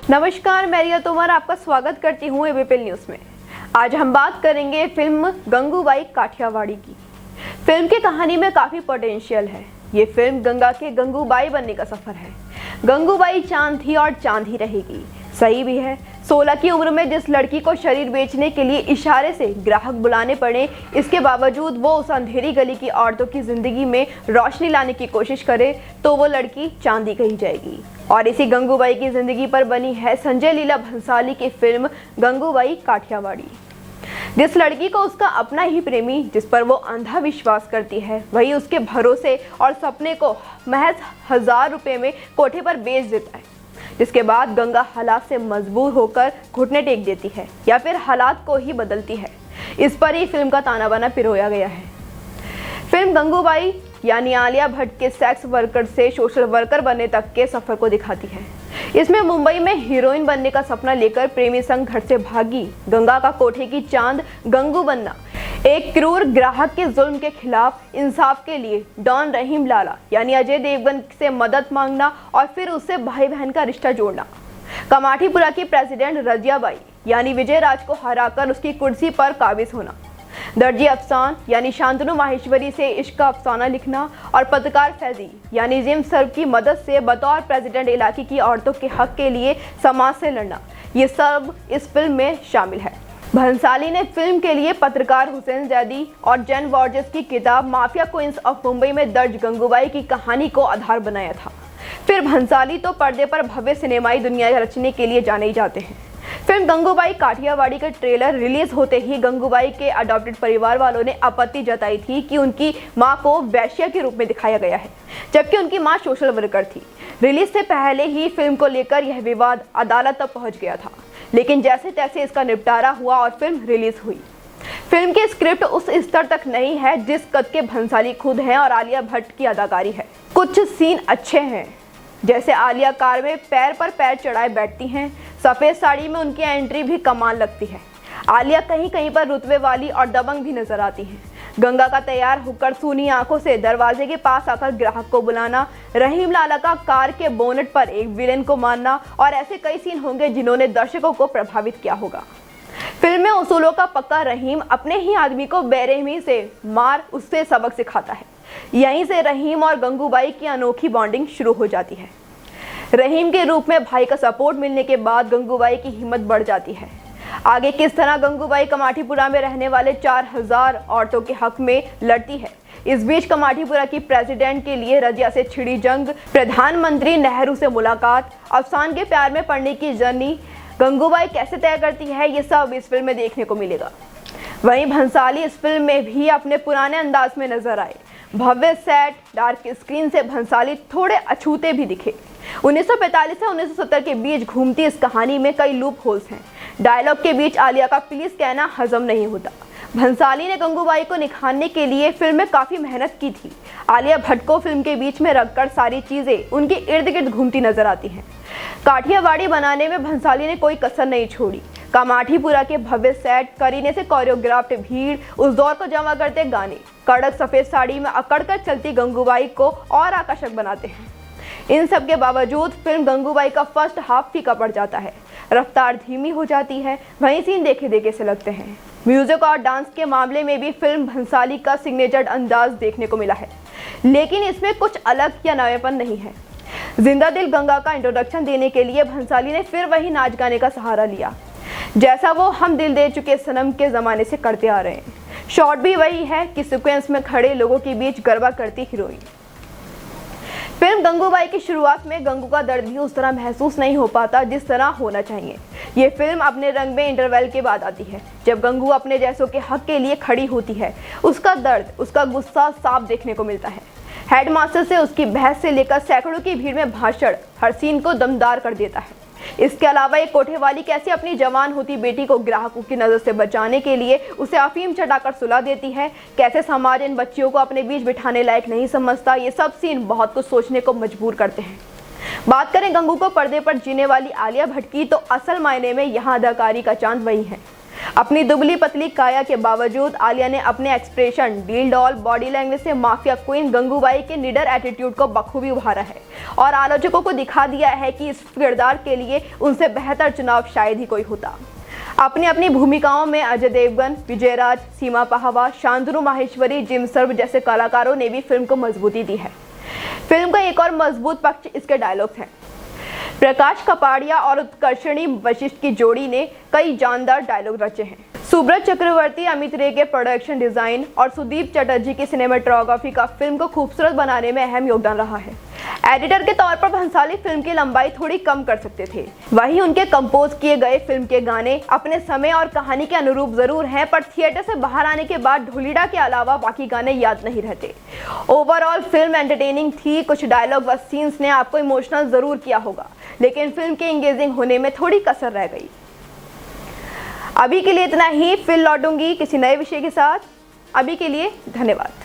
नमस्कार, मैं रिया तोमर आपका स्वागत करती हूँ एबीपी न्यूज़ में। आज हम बात करेंगे फिल्म गंगूबाई काठियावाड़ी की। फिल्म की कहानी में काफ़ी पोटेंशियल है। ये फिल्म गंगा के गंगूबाई बनने का सफ़र है। गंगूबाई चांद थी और चांद ही रहेगी। सही भी है। 16 की उम्र में जिस लड़की को शरीर बेचने के लिए इशारे से ग्राहक बुलाने पड़े, इसके बावजूद वो उस अंधेरी गली की औरतों की ज़िंदगी में रोशनी लाने की कोशिश करे तो वो लड़की चांदी कही जाएगी। और इसी गंगूबाई की ज़िंदगी पर बनी है संजय लीला भंसाली की फिल्म गंगूबाई काठियावाड़ी। जिस लड़की को उसका अपना ही प्रेमी, जिस पर वो अंधा विश्वास करती है, वही उसके भरोसे और सपने को महज 1000 रुपये में कोठे पर बेच देता है। जिसके बाद गंगा हालात से मजबूर होकर घुटने टेक देती है या फिर हालात को ही बदलती है। इस पर ही फिल्म का ताना बाना पिरोया गया है। फिल्म गंगूबाई यानी आलिया भट्ट के सेक्स वर्कर से सोशल वर्कर बनने तक के सफर को दिखाती है। इसमें मुंबई में हीरोइन बनने का सपना लेकर प्रेमी संग घर से भागी गंगा का कोठे की चांद गंगू बनना, एक क्रूर ग्राहक के जुल्म के खिलाफ इंसाफ के लिए डॉन रहीम लाला यानी अजय देवगन से मदद मांगना और फिर उससे भाई बहन का रिश्ता जोड़ना, कमाठीपुरा की प्रेसिडेंट रजिया बाई यानी विजय राज को हराकर उसकी कुर्सी पर काबिज होना, दर्जी अफसान यानी शांतनु माहेश्वरी से इश्क का अफसाना लिखना और पत्रकार फैजी यानी जिम सर्व की मदद से बतौर प्रेसिडेंट इलाके की औरतों के हक के लिए समाज से लड़ना, ये सब इस फिल्म में शामिल है। भंसाली ने फिल्म के लिए पत्रकार हुसैन जैदी और जैन वॉर्जेस की किताब माफिया क्वींस ऑफ मुंबई में दर्ज गंगूबाई की कहानी को आधार बनाया था। फिर भंसाली तो पर्दे पर भव्य सिनेमाई दुनिया रचने के लिए जाने ही जाते हैं। फिल्म गंगूबाई काठियावाड़ी का ट्रेलर रिलीज होते ही गंगूबाई के अडॉप्टेड परिवार वालों ने आपत्ति जताई थी कि उनकी मां को वैश्या के रूप में दिखाया गया है, जबकि उनकी मां सोशल वर्कर थी। रिलीज से पहले ही फिल्म को लेकर यह विवाद अदालत तक पहुंच गया था, लेकिन जैसे तैसे इसका निपटारा हुआ और फिल्म रिलीज हुई। फिल्म की स्क्रिप्ट उस स्तर तक नहीं है जिस कद के भंसाली खुद हैं और आलिया भट्ट की अदाकारी है। कुछ सीन अच्छे हैं, जैसे आलिया कार में पैर पर पैर चढ़ाए बैठती हैं। सफ़ेद साड़ी में उनकी एंट्री भी कमाल लगती है। आलिया कहीं कहीं पर रुतबे वाली और दबंग भी नजर आती हैं। गंगा का तैयार होकर सूनी आंखों से दरवाजे के पास आकर ग्राहक को बुलाना, रहीम लाला का कार के बोनेट पर एक विलेन को मारना और ऐसे कई सीन होंगे जिन्होंने दर्शकों को प्रभावित किया होगा। फिल्म में उसूलों का पक्का रहीम अपने ही आदमी को बेरहमी से मार उससे सबक सिखाता है। यहीं से रहीम और गंगूबाई की अनोखी बॉन्डिंग शुरू हो जाती है। रहीम के रूप में भाई का सपोर्ट मिलने के बाद गंगूबाई की हिम्मत बढ़ जाती है। आगे किस तरह गंगूबाई कमाठीपुरा में रहने वाले 4000 औरतों के हक में लड़ती है। इस बीच कमाठीपुरा की प्रेसिडेंट के लिए रजिया से छिड़ी जंग, प्रधानमंत्री नेहरू से मुलाकात, अफसान के प्यार में पड़ने की जर्नी गंगूबाई कैसे तय करती है, ये सब इस फिल्म में देखने को मिलेगा। वहीं भंसाली इस फिल्म में भी अपने पुराने अंदाज में नजर आए। भव्य सेट, डार्क स्क्रीन से भंसाली थोड़े अछूते भी दिखे। 1945 से 1970 के बीच घूमती इस कहानी में कई लूप होल्स हैं। डायलॉग के बीच आलिया का प्लीज कहना हजम नहीं होता। भंसाली ने गंगूबाई को निखारने के लिए फिल्म में काफ़ी मेहनत की थी। आलिया भट्ट को फिल्म के बीच में रखकर सारी चीज़ें उनके इर्द गिर्द घूमती नजर आती हैं। काठियावाड़ी बनाने में भंसाली ने कोई कसर नहीं छोड़ी। कमाठीपुरा के भव्य सेट, करीने से कोरियोग्राफ्ड भीड़, उस दौर को जमा करते गाने, कड़क सफ़ेद साड़ी में अकड़कर चलती गंगूबाई को और आकर्षक बनाते हैं। इन सब के बावजूद फिल्म गंगूबाई का फर्स्ट हाफ फीका पड़ जाता है। रफ्तार धीमी हो जाती है, वहीं सीन देखे देखे से लगते हैं। म्यूजिक और डांस के मामले में भी फिल्म भंसाली का सिग्नेचर अंदाज देखने को मिला है, लेकिन इसमें कुछ अलग या नवेपन नहीं है। जिंदा दिल गंगा का इंट्रोडक्शन देने के लिए भंसाली ने फिर वही नाच गाने का सहारा लिया, जैसा वो हम दिल दे चुके सनम के ज़माने से करते आ रहे हैं। शॉट भी वही है कि सीक्वेंस में खड़े लोगों के बीच गरबा करती हीरोइन। फिल्म गंगूबाई की शुरुआत में गंगू का दर्द भी उस तरह महसूस नहीं हो पाता जिस तरह होना चाहिए। ये फिल्म अपने रंग में इंटरवल के बाद आती है, जब गंगू अपने जैसों के हक के लिए खड़ी होती है। उसका दर्द, उसका गुस्सा साफ देखने को मिलता है। हेडमास्टर से उसकी बहस से लेकर सैकड़ों की भीड़ में भाषण हर सीन को दमदार कर देता है। इसके अलावा एक कोठे वाली कैसे अपनी जवान होती बेटी को ग्राहकों की नज़र से बचाने के लिए उसे अफीम चटाकर सुला देती है, कैसे समाज इन बच्चियों को अपने बीच बिठाने लायक नहीं समझता, ये सब सीन बहुत कुछ सोचने को मजबूर करते हैं। बात करें गंगू को पर्दे पर जीने वाली आलिया भट्ट की, तो असल मायने में यहाँ अदाकारी का चांद वही है। अपनी दुबली पतली काया के बावजूद आलिया ने अपने expression, deal doll body language से माफिया क्वीन गंगूबाई के निडर एटीट्यूड को बखूबी उभारा है और आलोचकों को दिखा दिया है कि इस किरदार के लिए उनसे बेहतर चुनाव शायद ही कोई होता। अपनी अपनी भूमिकाओं में अजय देवगन, विजयराज, सीमा पाहवा, शांतनु माहेश्वरी, जिम सर्व जैसे कलाकारों ने भी फिल्म को मजबूती दी है। फिल्म का एक और मजबूत पक्ष इसके डायलॉग्स हैं। प्रकाश कपाड़िया और उत्कर्षणी वशिष्ठ की जोड़ी ने कई जानदार डायलॉग रचे हैं। सुब्रत चक्रवर्ती, अमित रे के प्रोडक्शन डिजाइन और सुदीप चटर्जी की सिनेमेटोग्राफी का फिल्म को खूबसूरत बनाने में अहम योगदान रहा है। एडिटर के तौर पर भंसाली फिल्म की लंबाई थोड़ी कम कर सकते थे। वहीं उनके कंपोज किए गए फिल्म के गाने अपने समय और कहानी के अनुरूप जरूर हैं, पर थिएटर से बाहर आने के बाद ढोलीडा के अलावा बाकी गाने याद नहीं रहते। ओवरऑल फिल्म एंटरटेनिंग थी। कुछ डायलॉग व सीन्स ने आपको इमोशनल जरूर किया होगा, लेकिन फिल्म के एंगेजिंग होने में थोड़ी कसर रह गई। अभी के लिए इतना ही, फिर लौटूंगी किसी नए विषय के साथ। अभी के लिए धन्यवाद।